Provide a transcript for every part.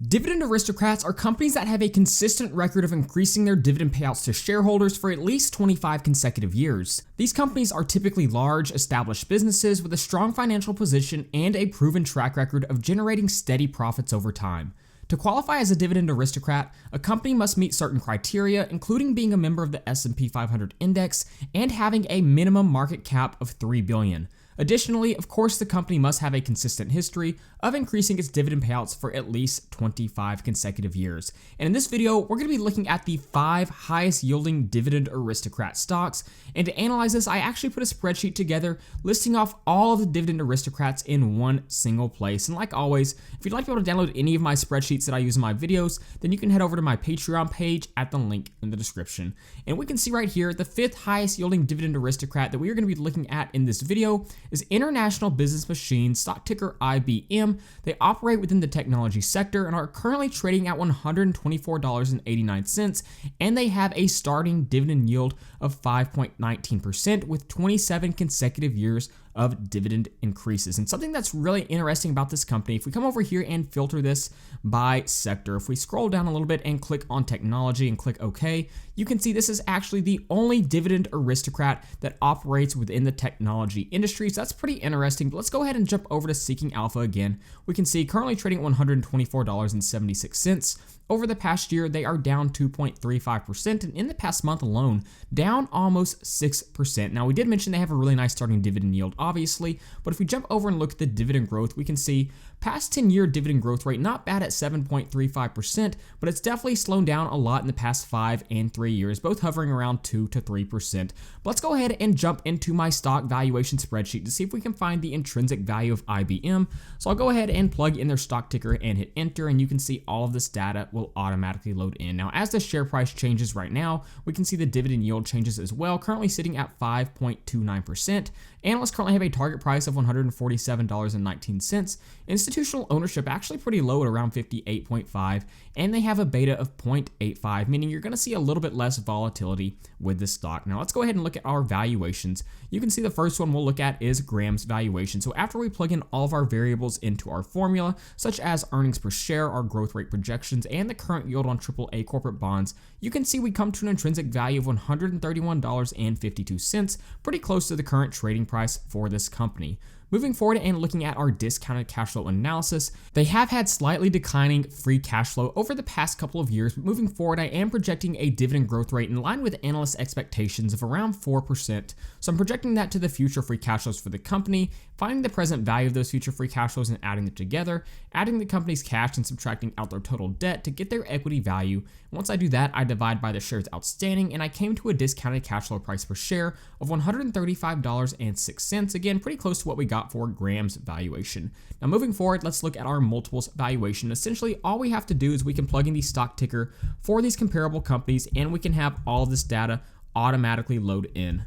Dividend aristocrats are companies that have a consistent record of increasing their dividend payouts to shareholders for at least 25 consecutive years. These companies are typically large, established businesses with a strong financial position and a proven track record of generating steady profits over time. To qualify as a dividend aristocrat, a company must meet certain criteria, including being a member of the S&P 500 index and having a minimum market cap of $3 billion. Additionally, of course, the company must have a consistent history of increasing its dividend payouts for at least 25 consecutive years. And in this video, we're going to be looking at the 5 highest yielding dividend aristocrat stocks. And to analyze this, I actually put a spreadsheet together listing off all of the dividend aristocrats in one single place. And like always, if you'd like to be able to download any of my spreadsheets that I use in my videos, then you can head over to my Patreon page at the link in the description. And we can see right here, the 5th highest yielding dividend aristocrat that we are going to be looking at in this video is International Business Machines, stock ticker IBM. They operate within the technology sector and are currently trading at $124.89, and they have a starting dividend yield of 5.19% with 27 consecutive years of dividend increases. And something that's really interesting about this company, if we come over here and filter this by sector, if we scroll down a little bit and click on technology and click OK, you can see this is actually the only dividend aristocrat that operates within the technology industry. So that's pretty interesting. But let's go ahead and jump over to Seeking Alpha again. We can see currently trading at $124.76. Over the past year, they are down 2.35%, and in the past month alone, down almost 6%. Now, we did mention they have a really nice starting dividend yield, obviously, but if we jump over and look at the dividend growth, we can see past 10-year dividend growth rate, not bad at 7.35%, but it's definitely slowed down a lot in the past 5 and 3 years, both hovering around 2 to 3%. But let's go ahead and jump into my stock valuation spreadsheet to see if we can find the intrinsic value of IBM. So I'll go ahead and plug in their stock ticker and hit enter, and you can see all of this data will automatically load in. Now, as the share price changes right now, we can see the dividend yield changes as well, currently sitting at 5.29%. Analysts currently have a target price of $147.19. Institutional ownership actually pretty low at around 58.5, and they have a beta of 0.85, meaning you're going to see a little bit less volatility with this stock. Now, let's go ahead and look at our valuations. You can see the first one we'll look at is Graham's valuation. So after we plug in all of our variables into our formula, such as earnings per share, our growth rate projections, and the current yield on AAA corporate bonds, you can see we come to an intrinsic value of $131.52, pretty close to the current trading price for this company. Moving forward and looking at our discounted cash flow analysis, they have had slightly declining free cash flow over the past couple of years, but moving forward, I am projecting a dividend growth rate in line with analyst expectations of around 4%. So I'm projecting that to the future free cash flows for the company, finding the present value of those future free cash flows and adding them together, adding the company's cash and subtracting out their total debt to get their equity value. And once I do that, I divide by the shares outstanding, and I came to a discounted cash flow price per share of $135.06. Again, pretty close to what we got for Graham's valuation. Now, moving forward, let's look at our multiples valuation. Essentially, all we have to do is we can plug in the stock ticker for these comparable companies, and we can have all of this data automatically load in.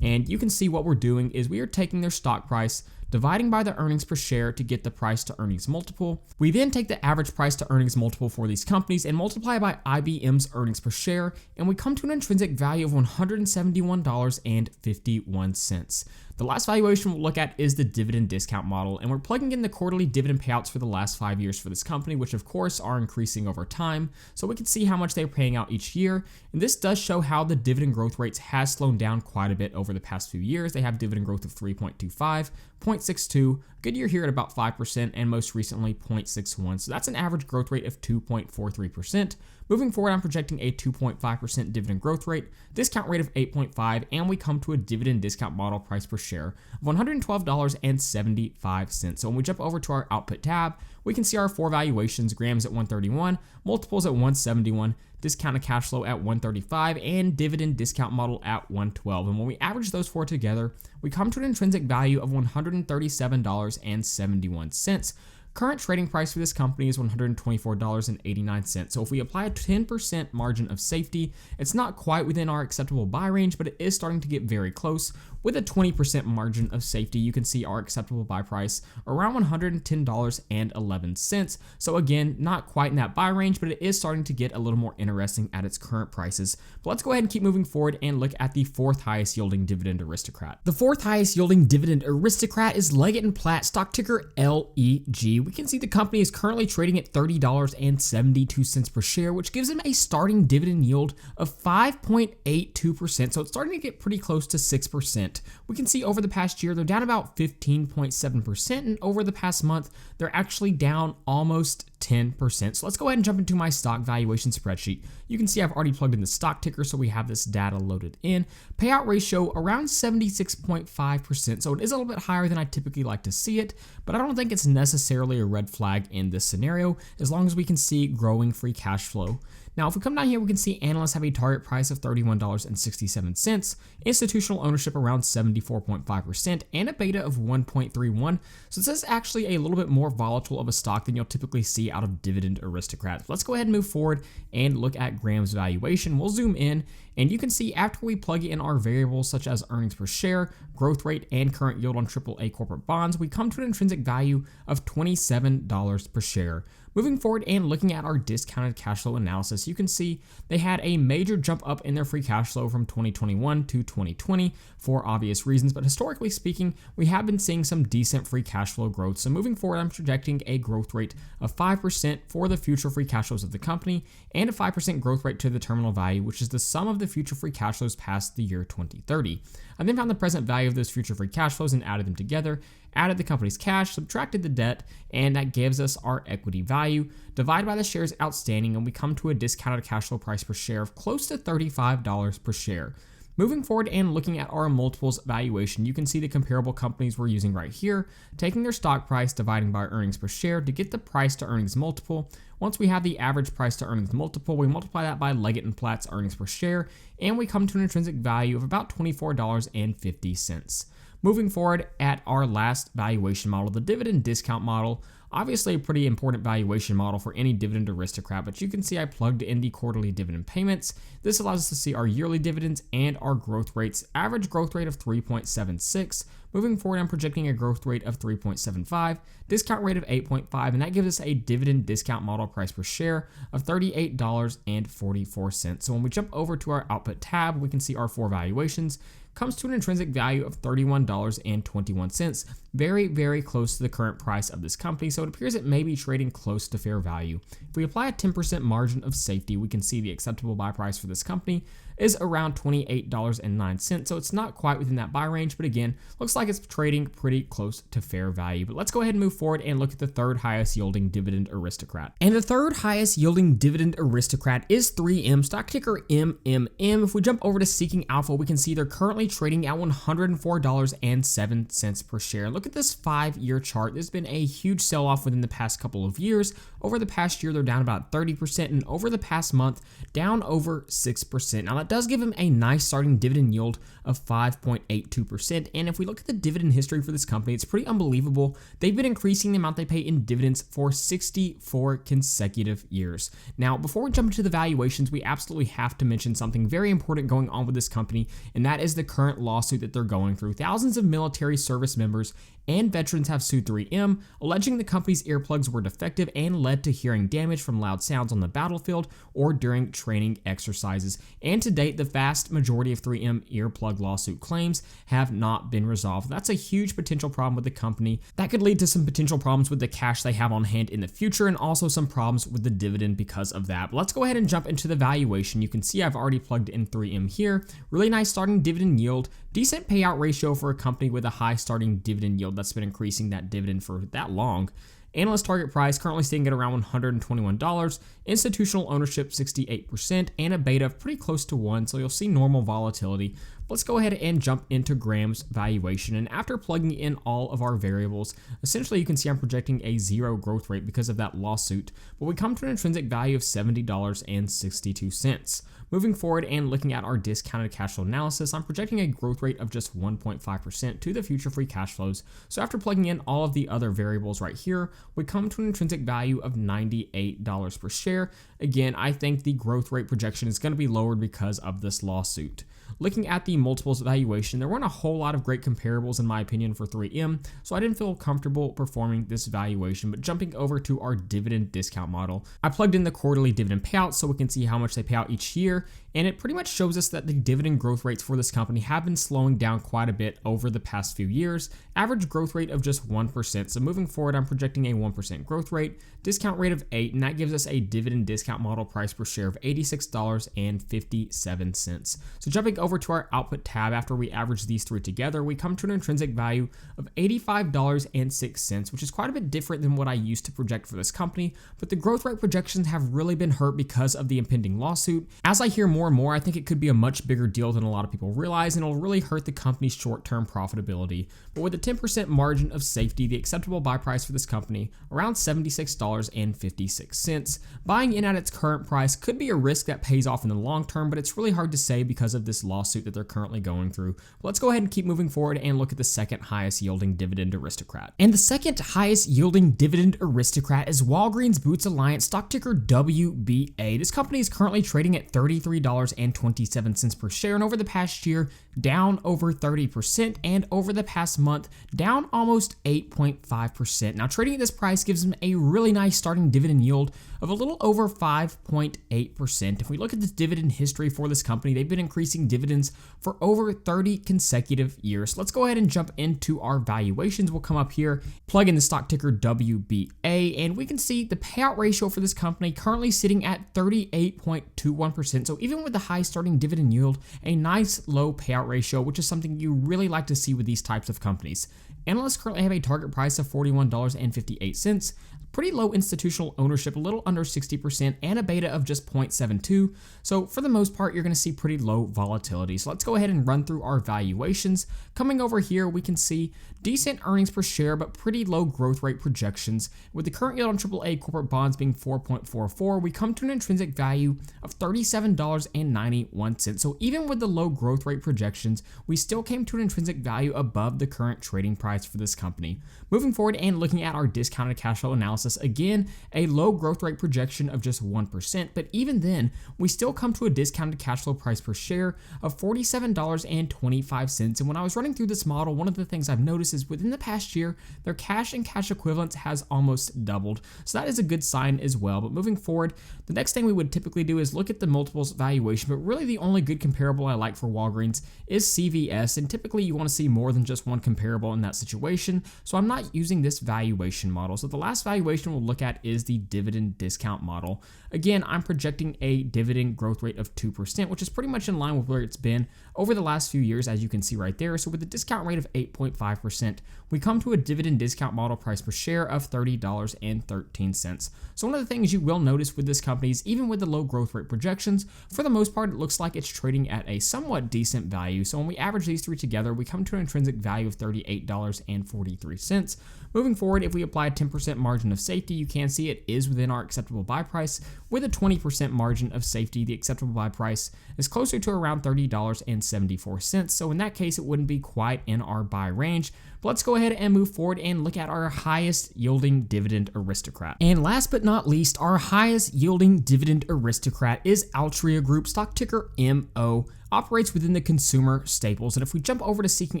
And you can see what we're doing is we are taking their stock price, dividing by the earnings per share to get the price to earnings multiple. We then take the average price to earnings multiple for these companies and multiply by IBM's earnings per share, and we come to an intrinsic value of $171.51. The last valuation we'll look at is the dividend discount model, and we're plugging in the quarterly dividend payouts for the last 5 years for this company, which of course are increasing over time, so we can see how much they're paying out each year. And this does show how the dividend growth rates has slowed down quite a bit over the past few years. They have dividend growth of 3.25, 0.62, good year here at about 5%, and most recently 0.61. So that's an average growth rate of 2.43%. Moving forward, I'm projecting a 2.5% dividend growth rate, discount rate of 8.5, and we come to a dividend discount model price per share of $112.75. So when we jump over to our output tab, we can see our 4 valuations: Graham's at 131, multiples at 171, discounted cash flow at 135, and dividend discount model at 112. And when we average those 4 together, we come to an intrinsic value of $137.71. Current trading price for this company is $124.89. So if we apply a 10% margin of safety, it's not quite within our acceptable buy range, but it is starting to get very close. With a 20% margin of safety, you can see our acceptable buy price around $110.11. So again, not quite in that buy range, but it is starting to get a little more interesting at its current prices. But let's go ahead and keep moving forward and look at the 4th highest yielding dividend aristocrat. The 4th highest yielding dividend aristocrat is Leggett Platt, stock ticker LEG. we can see the company is currently trading at $30.72 per share, which gives them a starting dividend yield of 5.82%. So it's starting to get pretty close to 6%. We can see over the past year, they're down about 15.7%. And over the past month, they're actually down almost 10%. So let's go ahead and jump into my stock valuation spreadsheet. You can see I've already plugged in the stock ticker, so we have this data loaded in. Payout ratio around 76.5%. So it is a little bit higher than I typically like to see it, but I don't think it's necessarily a red flag in this scenario as long as we can see growing free cash flow. Now, if we come down here, we can see analysts have a target price of $31.67, institutional ownership around 74.5%, and a beta of 1.31. So this is actually a little bit more volatile of a stock than you'll typically see out of Dividend Aristocrat. Let's go ahead and move forward and look at Graham's valuation. We'll zoom in, and you can see after we plug in our variables such as earnings per share, growth rate, and current yield on AAA corporate bonds, we come to an intrinsic value of $27 per share. Moving forward and looking at our discounted cash flow analysis, you can see they had a major jump up in their free cash flow from 2021 to 2020 for obvious reasons, but historically speaking, we have been seeing some decent free cash flow growth. So moving forward, I'm projecting a growth rate of 5% for the future free cash flows of the company and a 5% growth rate to the terminal value, which is the sum of the future free cash flows past the year 2030. I then found the present value of those future free cash flows and added them together, added the company's cash, subtracted the debt, and that gives us our equity value, divided by the shares outstanding, and we come to a discounted cash flow price per share of close to $35 per share. Moving forward and looking at our multiples valuation, you can see the comparable companies we're using right here, taking their stock price, dividing by earnings per share to get the price to earnings multiple. Once we have the average price to earnings multiple, we multiply that by Leggett Platt's earnings per share, and we come to an intrinsic value of about $24.50. Moving forward at our last valuation model, the dividend discount model, obviously a pretty important valuation model for any Dividend Aristocrat, but you can see I plugged in the quarterly dividend payments. This allows us to see our yearly dividends and our growth rates. Average growth rate of 3.76. Moving forward, I'm projecting a growth rate of 3.75, discount rate of 8.5, and that gives us a dividend discount model price per share of $38.44. So when we jump over to our output tab, we can see our four valuations. Comes to an intrinsic value of $31.21. Very, very close to the current price of this company, so it appears it may be trading close to fair value. If we apply a 10% margin of safety, we can see the acceptable buy price for this company is around $28.09, so it's not quite within that buy range, but again, looks like it's trading pretty close to fair value. But let's go ahead and move forward and look at the third highest yielding Dividend Aristocrat. And the third highest yielding Dividend Aristocrat is 3M, stock ticker MMM. If we jump over to Seeking Alpha, we can see they're currently trading at $104.07 per share. Look at this 5-year chart. There's been a huge sell-off within the past couple of years. Over the past year, they're down about 30%, and over the past month, down over 6%. Now, that does give them a nice starting dividend yield of 5.82%, and if we look at the dividend history for this company, it's pretty unbelievable. They've been increasing the amount they pay in dividends for 64 consecutive years. Now, before we jump into the valuations, we absolutely have to mention something very important going on with this company, and that is the current lawsuit that they're going through. Thousands of military service members and veterans have sued 3M, alleging the company's earplugs were defective and led to hearing damage from loud sounds on the battlefield or during training exercises. And to date, the vast majority of 3M earplug lawsuit claims have not been resolved. That's a huge potential problem with the company. That could lead to some potential problems with the cash they have on hand in the future, and also some problems with the dividend because of that. But let's go ahead and jump into the valuation. You can see I've already plugged in 3M here. Really nice starting dividend yield, decent payout ratio for a company with a high starting dividend yield that's been increasing that dividend for that long. Analyst target price currently staying at around $121, institutional ownership 68%, and a beta of pretty close to 1, so you'll see normal volatility. Let's go ahead and jump into Graham's valuation, and after plugging in all of our variables, essentially you can see I'm projecting a 0 growth rate because of that lawsuit, but we come to an intrinsic value of $70.62. Moving forward and looking at our discounted cash flow analysis, I'm projecting a growth rate of just 1.5% to the future free cash flows. So after plugging in all of the other variables right here, we come to an intrinsic value of $98 per share. Again, I think the growth rate projection is going to be lowered because of this lawsuit. looking at the multiples valuation, there weren't a whole lot of great comparables in my opinion for 3M, so I didn't feel comfortable performing this valuation. But jumping over to our dividend discount model, I plugged in the quarterly dividend payout so we can see how much they pay out each year, and it pretty much shows us that the dividend growth rates for this company have been slowing down quite a bit over the past few years. Average growth rate of just 1%. So moving forward, I'm projecting a 1% growth rate, discount rate of 8, and that gives us a dividend discount model price per share of $86.57. So jumping over to our output tab, after we average these three together, we come to an intrinsic value of $85.06, which is quite a bit different than what I used to project for this company, but the growth rate projections have really been hurt because of the impending lawsuit. As I hear more and more, I think it could be a much bigger deal than a lot of people realize, and it'll really hurt the company's short-term profitability. But with a 10% margin of safety, the acceptable buy price for this company, around $76.56. Buying in at its current price could be a risk that pays off in the long term, but it's really hard to say because of this lawsuit that they're currently going through. But let's go ahead and keep moving forward and look at the second highest yielding Dividend Aristocrat. And the second highest yielding Dividend Aristocrat is Walgreens Boots Alliance, stock ticker WBA. This company is currently trading at $33.27 per share, and over the past year, down over 30%, and over the past month, down almost 8.5%. Now, trading at this price gives them a really nice starting dividend yield of a little over 5.8%. If we look at the dividend history for this company, they've been increasing dividends for over 30 consecutive years. So let's go ahead and jump into our valuations. We'll come up here, plug in the stock ticker WBA, and we can see the payout ratio for this company currently sitting at 38.21%. So even with the high starting dividend yield, a nice low payout ratio, which is something you really like to see with these types of companies. Analysts currently have a target price of $41.58. Pretty low institutional ownership, a little under 60%, and a beta of just 0.72. So for the most part, you're going to see pretty low volatility. So let's go ahead and run through our valuations. Coming over here, we can see decent earnings per share, but pretty low growth rate projections. With the current yield on AAA corporate bonds being 4.44, we come to an intrinsic value of $37.91. So even with the low growth rate projections, we still came to an intrinsic value above the current trading price for this company. Moving forward and looking at our discounted cash flow analysis, again, a low growth rate projection of just 1%, but even then, we still come to a discounted cash flow price per share of $47.25. And when I was running through this model, one of the things I've noticed is within the past year, their cash and cash equivalents has almost doubled. So that is a good sign as well. But moving forward, the next thing we would typically do is look at the multiples valuation, but really the only good comparable I like for Walgreens is CVS, and typically you want to see more than just one comparable in that situation, so I'm not using this valuation model. So the last valuation we'll look at is the dividend discount model. Again, I'm projecting a dividend growth rate of 2%, which is pretty much in line with where it's been over the last few years, as you can see right there. So with a discount rate of 8.5%, we come to a dividend discount model price per share of $30.13. So one of the things you will notice with this company is even with the low growth rate projections, for the most part, it looks like it's trading at a somewhat decent value. So when we average these three together, we come to an intrinsic value of $38.43. Moving forward, if we apply a 10% margin of safety, you can see it is within our acceptable buy price. With a 20% margin of safety, the acceptable buy price is closer to around $30.74. So in that case, it wouldn't be quite in our buy range. But let's go ahead and move forward and look at our highest yielding Dividend Aristocrat. And last but not least, our highest yielding Dividend Aristocrat is Altria Group, stock ticker MO. Operates within the consumer staples. And if we jump over to Seeking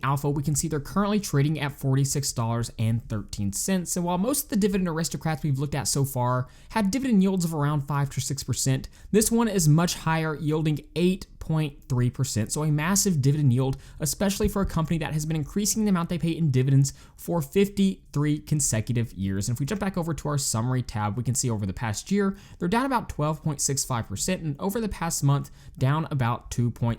Alpha, we can see they're currently trading at $46.13. And while most of the Dividend Aristocrats we've looked at so far had dividend yields of around 5 to 6%, this one is much higher, yielding 8.3%. So a massive dividend yield, especially for a company that has been increasing the amount they pay in dividends for 53 consecutive years. And if we jump back over to our summary tab, we can see over the past year, they're down about 12.65%, and over the past month, down about 2.6%.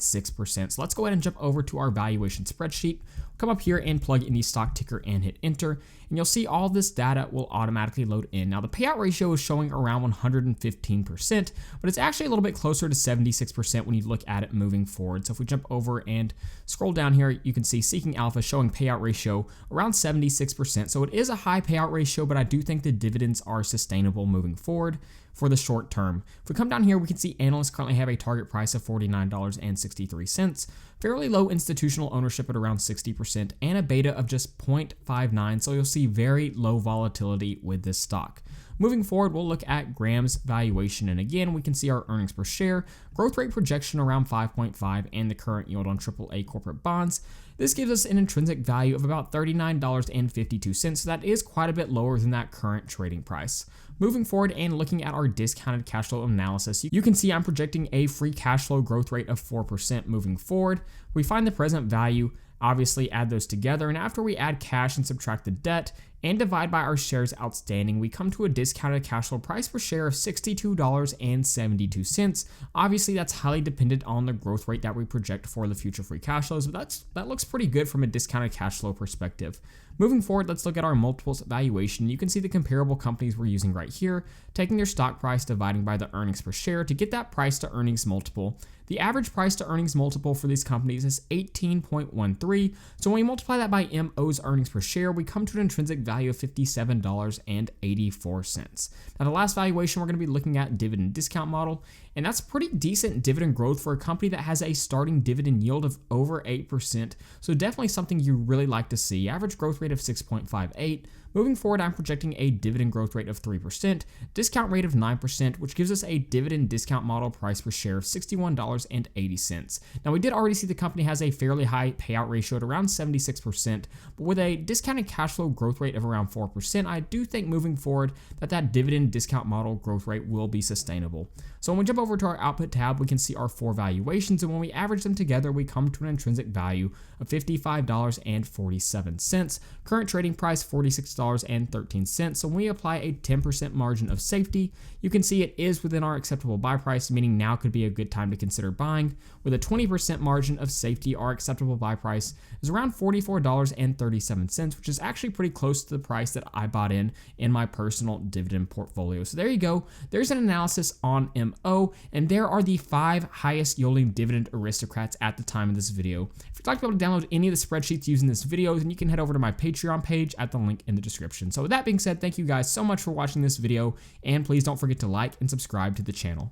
So let's go ahead and jump over to our valuation spreadsheet. Come up here and plug in the stock ticker and hit enter, and you'll see all this data will automatically load in. Now the payout ratio is showing around 115%, but it's actually a little bit closer to 76% when you look at it moving forward. So if we jump over and scroll down here, you can see Seeking Alpha showing payout ratio around 76%. So it is a high payout ratio, but I do think the dividends are sustainable moving forward for the short term. If we come down here, we can see analysts currently have a target price of $49.63. Fairly low institutional ownership at around 60%. 1%, and a beta of just 0.59, so you'll see very low volatility with this stock. Moving forward, we'll look at Graham's valuation, and again, we can see our earnings per share, growth rate projection around 5.5, and the current yield on AAA corporate bonds. This gives us an intrinsic value of about $39.52, so that is quite a bit lower than that current trading price. Moving forward and looking at our discounted cash flow analysis, you can see I'm projecting a free cash flow growth rate of 4% moving forward. We find the present value, obviously add those together, and after we add cash and subtract the debt and divide by our shares outstanding, we come to a discounted cash flow price per share of $62.72. Obviously, that's highly dependent on the growth rate that we project for the future free cash flows, but that looks pretty good from a discounted cash flow perspective. Moving forward, let's look at our multiples valuation. You can see the comparable companies we're using right here, taking their stock price, dividing by the earnings per share to get that price to earnings multiple. The average price to earnings multiple for these companies is 18.13. So when we multiply that by MO's earnings per share, we come to an intrinsic value of $57.84. Now, the last valuation we're going to be looking at dividend discount model, and that's pretty decent dividend growth for a company that has a starting dividend yield of over 8%. So definitely something you really like to see. Average growth rate of 6.58. Moving forward, I'm projecting a dividend growth rate of 3%, discount rate of 9%, which gives us a dividend discount model price per share of $61.80. Now, we did already see the company has a fairly high payout ratio at around 76%, but with a discounted cash flow growth rate of around 4%, I do think moving forward that dividend discount model growth rate will be sustainable. So when we jump over to our output tab, we can see our 4 valuations, and when we average them together, we come to an intrinsic value of $55.47. Current trading price, $46.13. So when we apply a 10% margin of safety, you can see it is within our acceptable buy price, meaning now could be a good time to consider buying. With a 20% margin of safety, our acceptable buy price is around $44.37, which is actually pretty close to the price that I bought in my personal dividend portfolio. So there you go. There's an analysis on MO, and there are the 5 highest yielding dividend aristocrats at the time of this video. If you'd like to be able to download any of the spreadsheets using this video, then you can head over to my Patreon page at the link in the description. So with that being said, thank you guys so much for watching this video, and please don't forget to like and subscribe to the channel.